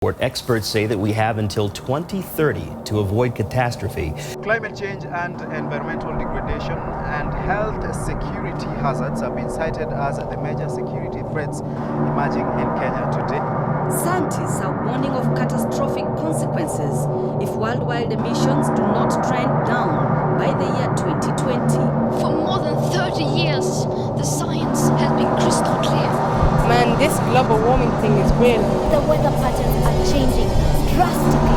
Experts say that we have until 2030 to avoid catastrophe. Climate change and environmental degradation and health security hazards have been cited as the major security threats emerging in Kenya today. Scientists are warning of catastrophic consequences if worldwide emissions do not trend down by the year 2020. For more than 30 years, the science has been crystal clear. Man, this global warming thing is real. The weather patterns are changing drastically.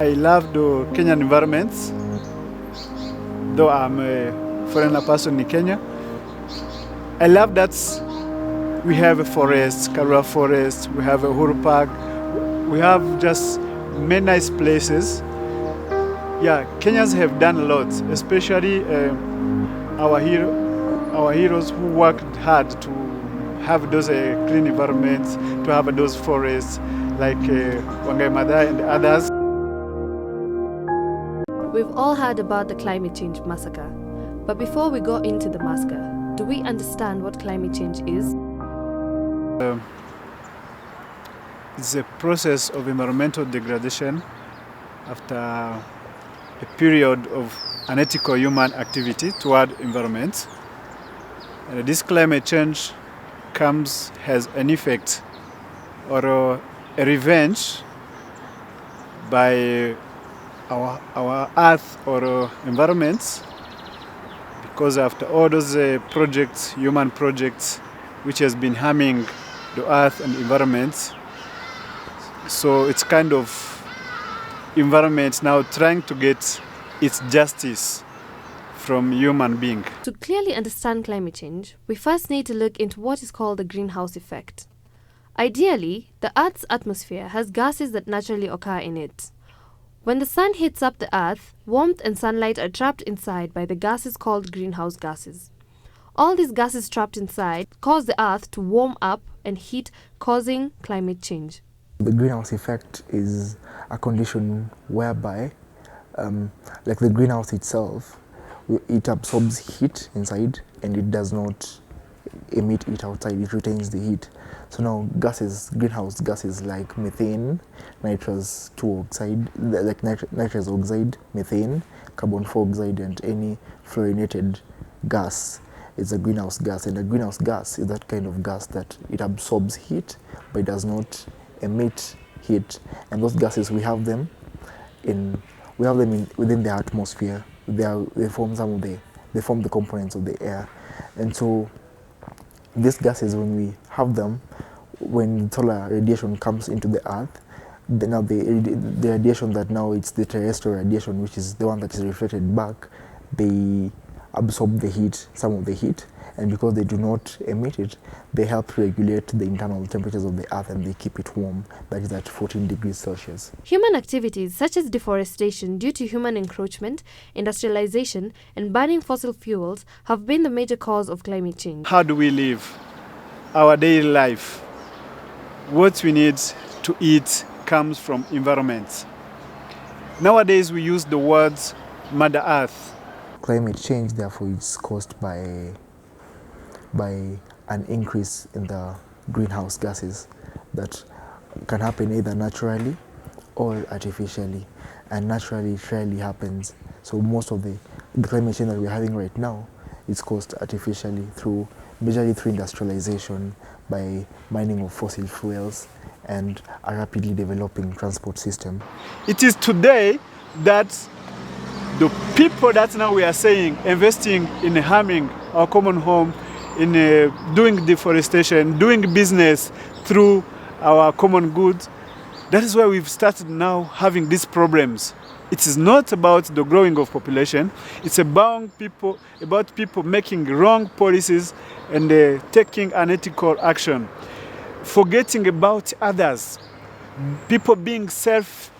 I love the Kenyan environments, though I'm a foreigner person in Kenya. I love that we have a forest, Karura Forest, we have a Uhuru Park, we have just many nice places. Yeah, Kenyans have done a lot, especially our heroes who worked hard to have those clean environments, to have those forests like Wangai Maathai and others. We've all heard about the climate change massacre, but before we go into the massacre, do we understand what climate change is? It's a process of environmental degradation after a period of unethical human activity toward environment. And this climate change has an effect or a revenge by our earth or environments, because after all those human projects which has been harming the earth and environment, so it's kind of environment now trying to get its justice from human being. To clearly understand climate change, we first need to look into what is called the greenhouse effect. Ideally, the Earth's atmosphere has gases that naturally occur in it. When the sun heats up the earth, warmth and sunlight are trapped inside by the gases called greenhouse gases. All these gases trapped inside cause the earth to warm up and heat, causing climate change. The greenhouse effect is a condition whereby, like the greenhouse itself, it absorbs heat inside and it does not emit it outside, it retains the heat. So now greenhouse gases like methane, nitrous 2 oxide, like nitrous oxide, methane, carbon 4 oxide, and any fluorinated gas is a greenhouse gas. And a greenhouse gas is that kind of gas that it absorbs heat but it does not emit heat. And those gases, we have them within the atmosphere. They form the components of the air. And so these gases, when we have them, when solar radiation comes into the earth, now the radiation that now it's the terrestrial radiation, which is the one that is reflected back, they absorb the heat, some of the heat, and because they do not emit it, they help regulate the internal temperatures of the earth and they keep it warm, that is at 14 degrees Celsius. Human activities such as deforestation due to human encroachment, industrialization, and burning fossil fuels have been the major cause of climate change. How do we live our daily life? What we need to eat comes from environment. Nowadays we use the words Mother Earth. Climate change, therefore, is caused by an increase in the greenhouse gases that can happen either naturally or artificially. And naturally, it rarely happens. So most of the climate change that we're having right now is caused artificially majorly through industrialization, by mining of fossil fuels, and a rapidly developing transport system. It is today that the people that now we are saying investing in harming our common home, in doing deforestation, doing business through our common goods, that is why we've started now having these problems. It is not about the growing of population, it's about people making wrong policies and taking unethical action, forgetting about others, people being selfish,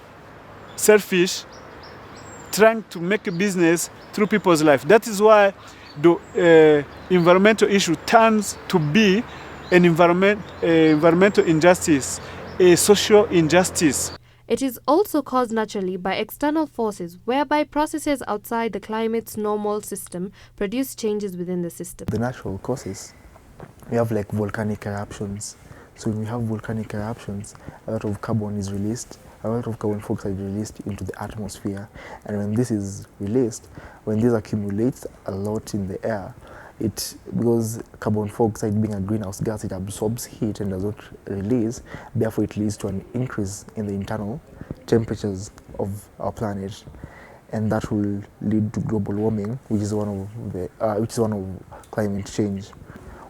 trying to make a business through people's life. That is why the environmental issue turns to be an environmental injustice, a social injustice. It is also caused naturally by external forces, whereby processes outside the climate's normal system produce changes within the system. The natural causes, we have like volcanic eruptions. So when we have volcanic eruptions, a lot of carbon is released, a lot of carbon dioxide released into the atmosphere. And when this is released, when this accumulates a lot in the air, because carbon dioxide being a greenhouse gas, it absorbs heat and does not release, therefore it leads to an increase in the internal temperatures of our planet. And that will lead to global warming, which is one of climate change.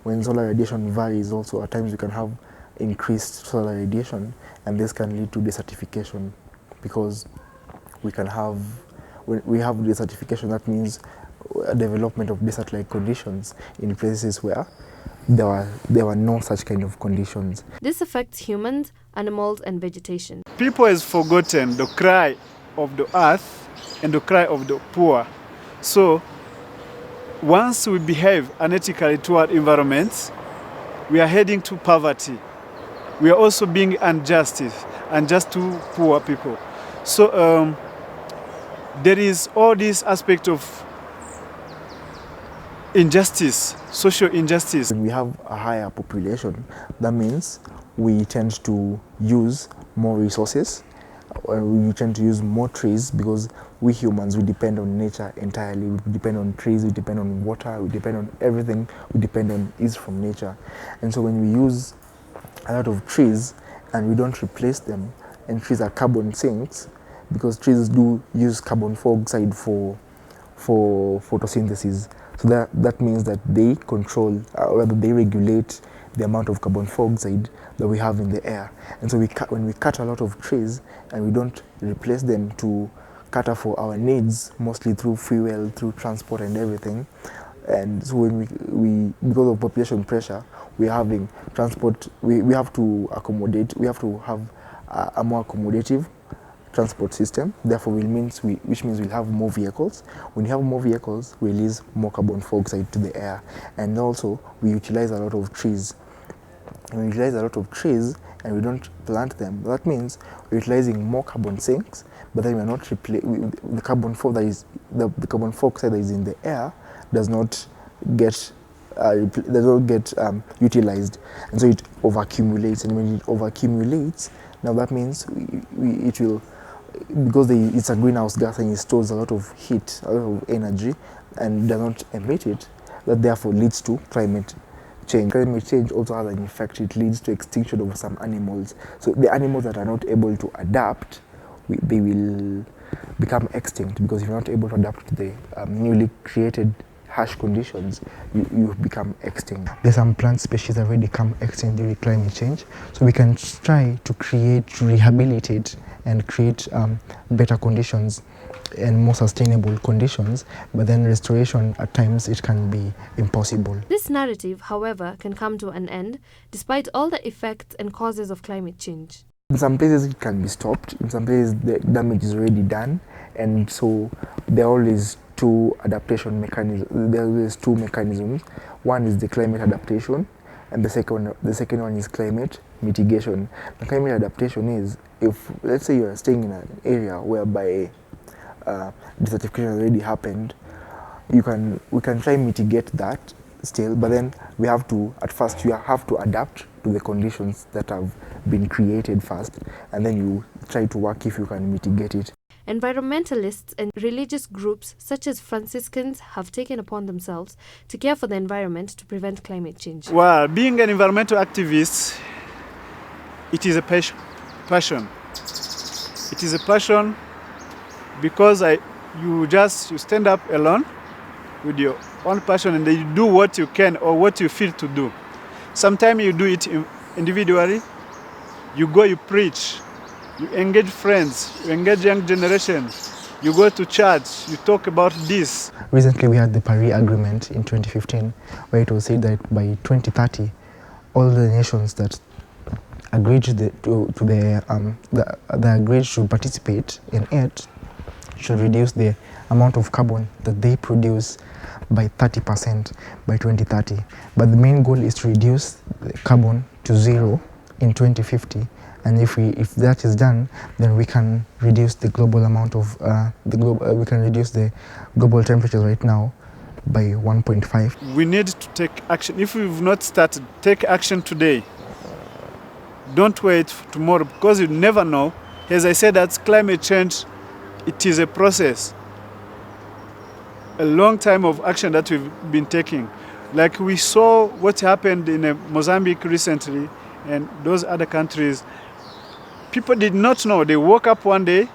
When solar radiation varies also, at times we can have increased solar radiation, and this can lead to desertification, because when we have desertification, that means a development of desert-like conditions in places where there were no such kind of conditions. This affects humans, animals, and vegetation. People has forgotten the cry of the earth and the cry of the poor. So once we behave unethically toward environments, we are heading to poverty. We are also being unjust to poor people. So there is all this aspect of injustice, social injustice. When we have a higher population, that means we tend to use more resources, we tend to use more trees, because we humans, we depend on nature entirely. We depend on trees, we depend on water, we depend on everything we depend on is from nature. And so when we use a lot of trees and we don't replace them, and trees are carbon sinks, because trees do use carbon dioxide for photosynthesis. So that means that they control, rather they regulate the amount of carbon dioxide that we have in the air. And so when we cut a lot of trees and we don't replace them to cater for our needs, mostly through fuel, through transport and everything, and so when we because of population pressure, we're having transport, we have to have a more accommodative transport system, therefore which means we'll have more vehicles. When you have more vehicles, we release more carbon dioxide to the air. And also we utilize a lot of trees. When we utilize a lot of trees and we don't plant them, that means we're utilizing more carbon sinks, but then we're not the carbon dioxide that is in the air does not get utilized, and so it overaccumulates. And when it overaccumulates, now that means it will, because it's a greenhouse gas and it stores a lot of heat, a lot of energy, and does not emit it, that therefore leads to climate change. Climate change also has an effect. It leads to extinction of some animals. So the animals that are not able to adapt, they will become extinct, because if you're not able to adapt to the newly created harsh conditions, you become extinct. There's some plant species that already become extinct due to climate change. So we can try to rehabilitate and create better conditions and more sustainable conditions, but then restoration at times it can be impossible. This narrative, however, can come to an end despite all the effects and causes of climate change. In some places it can be stopped, in some places the damage is already done, and so there are always two adaptation mechanisms. There are always two mechanisms. One is the climate adaptation, and the second one is climate mitigation. The climate adaptation is, if let's say you are staying in an area whereby desertification already happened, we can try and mitigate that still, but then we have to, at first you have to adapt to the conditions that have been created first, and then you try to work if you can mitigate it. Environmentalists and religious groups such as Franciscans have taken upon themselves to care for the environment to prevent climate change. Well, being an environmental activist, it is a passion. It is a passion because you stand up alone with your own passion, and then you do what you can or what you feel to do. Sometimes you do it individually. You go, you preach, you engage friends, you engage young generation, you go to church, you talk about this. Recently we had the Paris Agreement in 2015, where it was said that by 2030, all the nations that agreed agreed to participate in it should reduce the amount of carbon that they produce by 30% by 2030. But the main goal is to reduce the carbon to zero in 2050. And if that is done, then we can reduce the global amount of we can reduce the global temperatures right now by 1.5. We need to take action. If we've not started, take action today. Don't wait for tomorrow, because you never know. As I said, that's climate change. It is a process, a long time of action that we've been taking. Like we saw what happened in Mozambique recently and those other countries. People did not know. They woke up one day,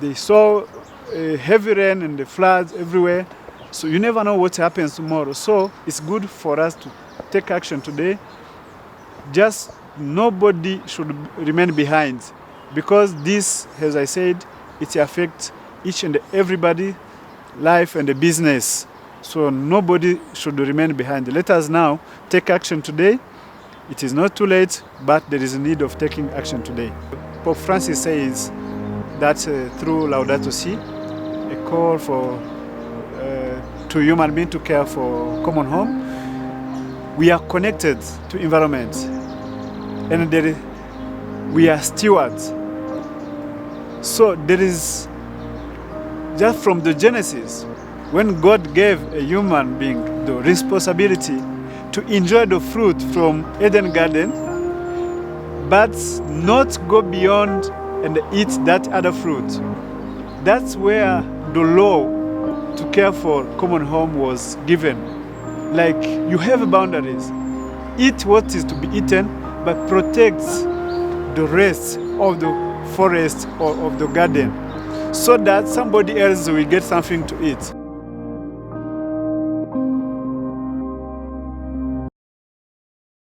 they saw heavy rain and the floods everywhere. So you never know what happens tomorrow. So it's good for us to take action today. Just nobody should remain behind, because this, as I said, it affects each and everybody, life and the business. So nobody should remain behind. Let us now take action today. It is not too late, but there is a need of taking action today. Pope Francis says that through Laudato Si, a call for to human beings to care for common home, we are connected to environment, and we are stewards. So there is, just from the Genesis, when God gave a human being the responsibility to enjoy the fruit from Eden Garden, but not go beyond and eat that other fruit. That's where the law to care for common home was given. Like, you have boundaries. Eat what is to be eaten, but protect the rest of the forest or of the garden, so that somebody else will get something to eat.